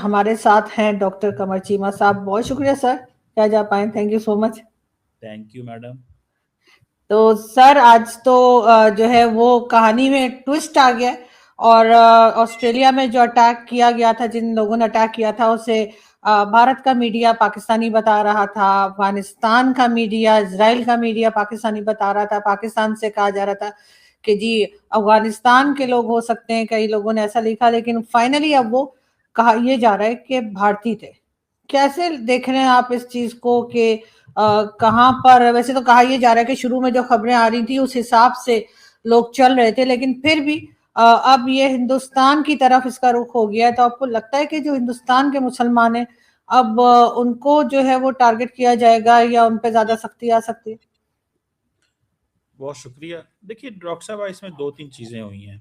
हमारे साथ हैं डॉक्टर कमर चीमा साहब। बहुत शुक्रिया सर, क्या जा पाए, thank you so much. Thank you madam. तो सर आज तो जो है वो कहानी में ट्विस्ट आ गया और ऑस्ट्रेलिया में जो अटैक किया गया था, जिन लोगों ने अटैक किया था उसे भारत का मीडिया पाकिस्तानी बता रहा था, अफगानिस्तान का मीडिया, इजराइल का मीडिया पाकिस्तानी बता रहा था। पाकिस्तान से कहा जा रहा था कि जी अफगानिस्तान के लोग हो सकते हैं, कई लोगों ने ऐसा लिखा, लेकिन फाइनली अब वो कहा यह जा रहा है कि भारतीय थे। कैसे देख रहे हैं आप इस चीज को कि कहाँ पर, वैसे तो कहा यह जा रहा है कि शुरू में जो खबरें आ रही थी उस हिसाब से लोग चल रहे थे, लेकिन फिर भी अब ये हिंदुस्तान की तरफ इसका रुख हो गया है। तो आपको लगता है कि जो हिंदुस्तान के मुसलमान हैं अब उनको जो है वो टारगेट किया जाएगा या उन पे ज्यादा सख्ती आ सकती है? बहुत शुक्रिया। देखिए डॉक्टर साहब, इसमें दो तीन चीजें हुई हैं।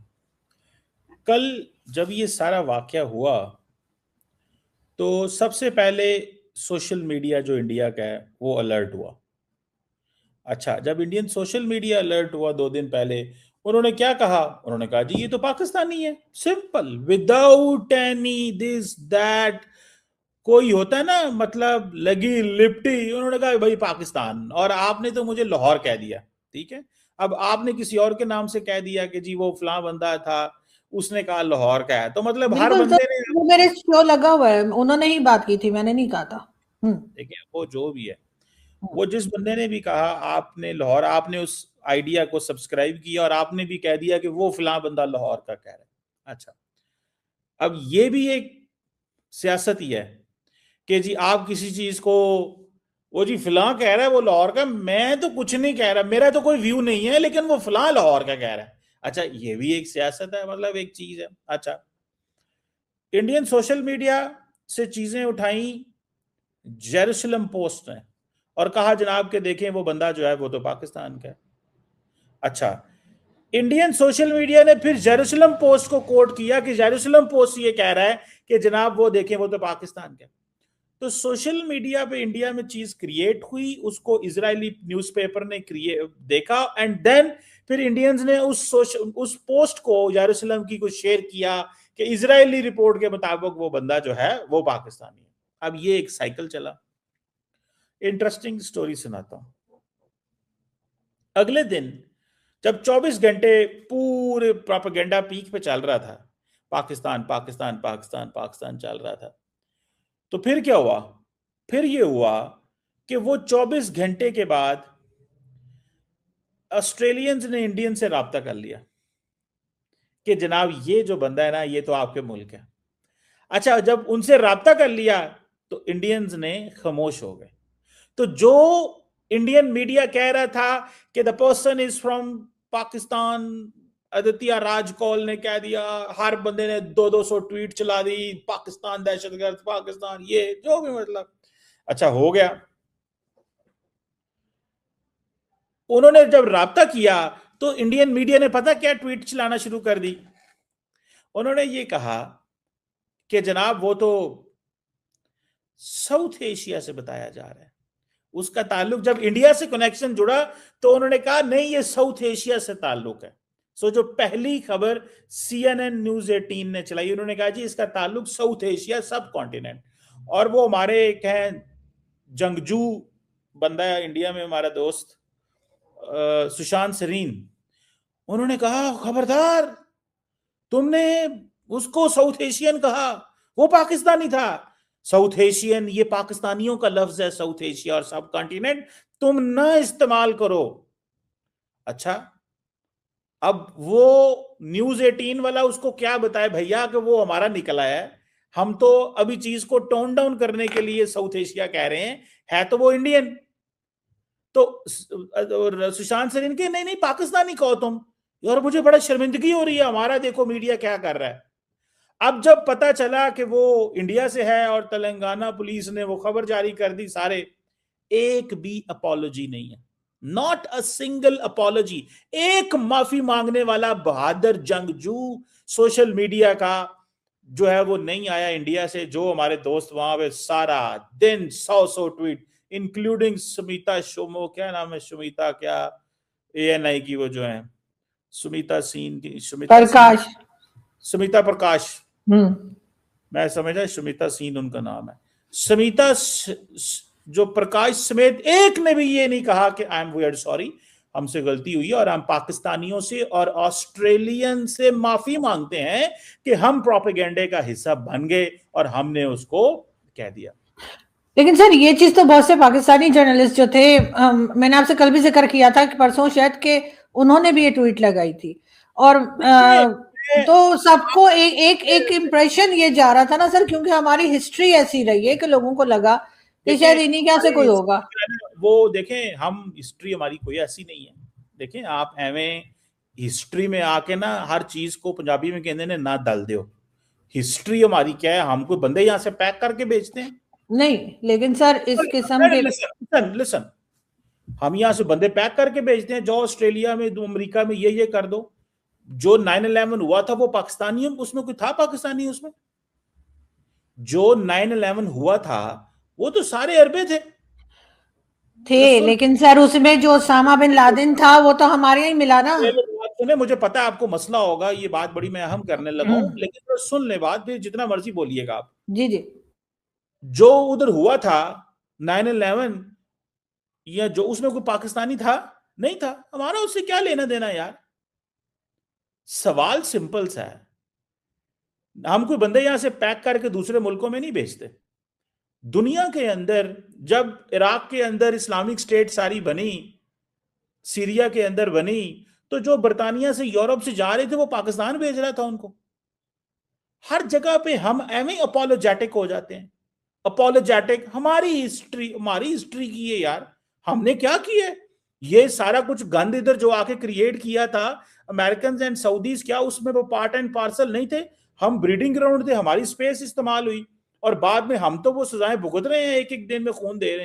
कल जब ये सारा वाकया हुआ तो सबसे पहले सोशल मीडिया जो इंडिया का है वो अलर्ट हुआ। अच्छा, जब इंडियन सोशल मीडिया अलर्ट हुआ 2 दिन पहले, उन्होंने क्या कहा? उन्होंने कहा जी ये तो पाकिस्तानी है, simple, without any this that. कोई होता है ना, मतलब लगी लिपटी, उन्होंने कहा भाई पाकिस्तान, और आपने तो मुझे लाहौर कह दिया। ठीक है, अब आपने किसी और के नाम से कह दिया कि जी वो फलां बंदा था, उसने कहा लाहौर का है, तो मतलब हर बिल्कुल सर, बंदे ने। वो मेरे शो लगा हुआ है, उन्होंने ही बात की थी, मैंने नहीं कहा था। देखिए वो जो भी है, वो जिस बंदे ने भी कहा, आपने लाहौर, आपने उस आइडिया को सब्सक्राइब किया और आपने भी कह दिया कि वो फलां बंदा लाहौर का कह रहा है। अच्छा, अब ये भी एक सियासत ही है कि जी आप किसी चीज को, वो जी फलां कह रहा है वो लाहौर का, मैं तो कुछ नहीं कह रहा, मेरा तो कोई व्यू नहीं है, लेकिन वो फलां लाहौर का कह रहा है। अच्छा, ये भी एक सियासत है, मतलब एक चीज है। अच्छा, इंडियन सोशल मीडिया से चीजें उठाई जेरूसलम पोस्ट ने और कहा जनाब के देखें वो बंदा जो है वो तो पाकिस्तान का है। अच्छा, इंडियन सोशल मीडिया ने फिर जेरूसलम पोस्ट को कोट किया कि जेरूसलम पोस्ट ये कह रहा है कि जनाब वो देखें वो तो पाकिस्तान का है। तो सोशल मीडिया पे इंडिया में चीज क्रिएट हुई, उसको इजरायली न्यूज़पेपर ने देखा, एंड देन फिर इंडियंस ने उस पोस्ट को यरूशलेम की को शेयर किया कि इजरायली रिपोर्ट के मुताबिक वो बंदा जो है वो पाकिस्तानी है। अब ये एक साइकिल चला। इंटरेस्टिंग स्टोरी सुनाता हूं। अगले दिन जब 24 घंटे पूरे प्रोपेगेंडा पीक पे चल रहा था, पाकिस्तान पाकिस्तान पाकिस्तान पाकिस्तान चल रहा था, तो फिर क्या हुआ? फिर ये हुआ कि वो 24 घंटे के बाद ऑस्ट्रेलियंस ने इंडियन से राब्ता कर लिया कि जनाब ये जो बंदा है ना ये तो आपके मुल्क है। अच्छा, जब उनसे राब्ता कर लिया तो इंडियंस ने खामोश हो गए। तो जो इंडियन मीडिया कह रहा था कि the person is from Pakistan, Aditya Raj Kaul ने कह दिया, हर बंदे ने 200 ट्वीट चला दी, पाकिस्तान दहशतगर्द, पाकिस्तान ये जो भी, मतलब अच्छा हो गया। उन्होंने जब राब्ता किया तो इंडियन मीडिया ने पता क्या ट्वीट चलाना शुरू कर दी? उन्होंने ये कहा कि जनाब वो तो साउथ एशिया से बताया जा रहा है, उसका ताल्लुक, जब इंडिया से कनेक्शन जुड़ा तो उन्होंने कहा नहीं ये साउथ एशिया से ताल्लुक है। सो जो पहली खबर CNN न्यूज 18 ने चलाई, उन्होंने कहा जी इसका ताल्लुक साउथ एशिया सब कॉन्टिनेंट। और वो हमारे एक हैं जंगजू बंदा है इंडिया में, हमारा दोस्त सुशांत सरीन, उन्होंने कहा खबरदार, तुमने उसको साउथ एशियन कहा, वो पाकिस्तानी था। साउथ एशियन ये पाकिस्तानियों का लफ्ज है, साउथ एशिया और सब कॉन्टिनेंट तुम ना इस्तेमाल करो। अच्छा, अब वो न्यूज 18 वाला उसको क्या बताए भैया कि वो हमारा निकला है, हम तो अभी चीज को टोन डाउन करने के लिए साउथ एशिया कह रहे हैं, है तो वो इंडियन। तो सुशांत सिंह के नहीं नहीं पाकिस्तानी कहो तुम। यार मुझे बड़ा शर्मिंदगी हो रही है, हमारा देखो मीडिया क्या कर रहा है। अब जब पता चला कि वो इंडिया से है और तेलंगाना पुलिस ने वो खबर जारी कर दी, सारे, एक भी अपॉलॉजी नहीं है, नॉट अ सिंगल अपॉलॉजी। एक माफी मांगने वाला बहादुर जंगजू सोशल मीडिया का जो है वो नहीं आया इंडिया से। जो हमारे दोस्त वहां पे सारा दिन 100 ट्वीट, इंक्लूडिंग सुमिता शोमो, क्या नाम है सुमिता, क्या ANI की वो जो है सुमिता सीन की, सुमिता सीन, प्रकाश। सुमिता प्रकाश, हम्म मैं समझा सुमिता सीन उनका नाम है। समिता जो प्रकाश समेत एक ने भी ये नहीं कहा कि आई एम वेरी सॉरी, हमसे गलती हुई और हम पाकिस्तानियों से और ऑस्ट्रेलियन से माफी मांगते हैं कि हम प्रोपेगेंडे का हिस्सा बन गए और हमने उसको कह दिया। लेकिन सर ये चीज तो बहुत से पाकिस्तानी जर्नलिस्ट जो थे, मैंने आपसे कल भी जिक्र किया था कि परसों शायद के उन्होंने भी ये ट्वीट लगाई थी, और तो सबको एक इम्प्रेशन ये जा रहा था ना सर, क्योंकि हमारी हिस्ट्री ऐसी रही है कि लोगों को लगा कि शायद इन्हीं क्या से कोई होगा। वो देखें, हम हिस्ट्री हमारी कोई ऐसी नहीं है। देखें आप एवं हिस्ट्री में आके ना हर चीज को पंजाबी में कहते हैं ना दल दो। हिस्ट्री हमारी क्या है, हम कोई बंदे यहाँ से पैक करके बेचते हैं नहीं, लेकिन सर इस किस्म के लिसन, हम यहाँ से बंदे पैक करके बेचते हैं, जो ऑस्ट्रेलिया में अमेरिका में ये कर दो। जो 9/11 हुआ था वो पाकिस्तानी, उसमें कोई था पाकिस्तानी उसमें? जो 9/11 हुआ था वो तो सारे अरबे थे। लेकिन सर उसमें जो ओसामा बिन लादेन था वो तो हमारे यहाँ ही मिला ना। सुने, मुझे पता है आपको मसला होगा, ये बात बड़ी मैं अहम करने लगा हूं, लेकिन तो सुन ले बात, फिर जितना मर्जी बोलिएगा आप। जी जी। जो उधर हुआ था 9/11, या जो उसमें कोई पाकिस्तानी था? नहीं था। हमारा उससे क्या लेना देना यार? सवाल सिंपल सा है, हम कोई बंदे यहां से पैक करके दूसरे मुल्कों में नहीं भेजते। दुनिया के अंदर जब इराक के अंदर इस्लामिक स्टेट सारी बनी, सीरिया के अंदर बनी, तो जो बर्तानिया से यूरोप से जा रहे थे वो पाकिस्तान भेज रहा था उनको। हर जगह पे हम एवं अपोलोजेटिक हो जाते हैं। अपोलोजेटिक हमारी हिस्ट्री की है यार, हमने क्या किया है? ये सारा कुछ गंद इधर जो आके क्रिएट किया था अमेरिकन एंड सऊदीज, क्या उसमें वो पार्ट एंड पार्सल नहीं थे? हम ब्रीडिंग ग्राउंड थे, हमारी स्पेस इस्तेमाल हुई और बाद में हम तो वो सजाएं भुगत रहे हैं, एक एक दिन में खून दे रहे हैं।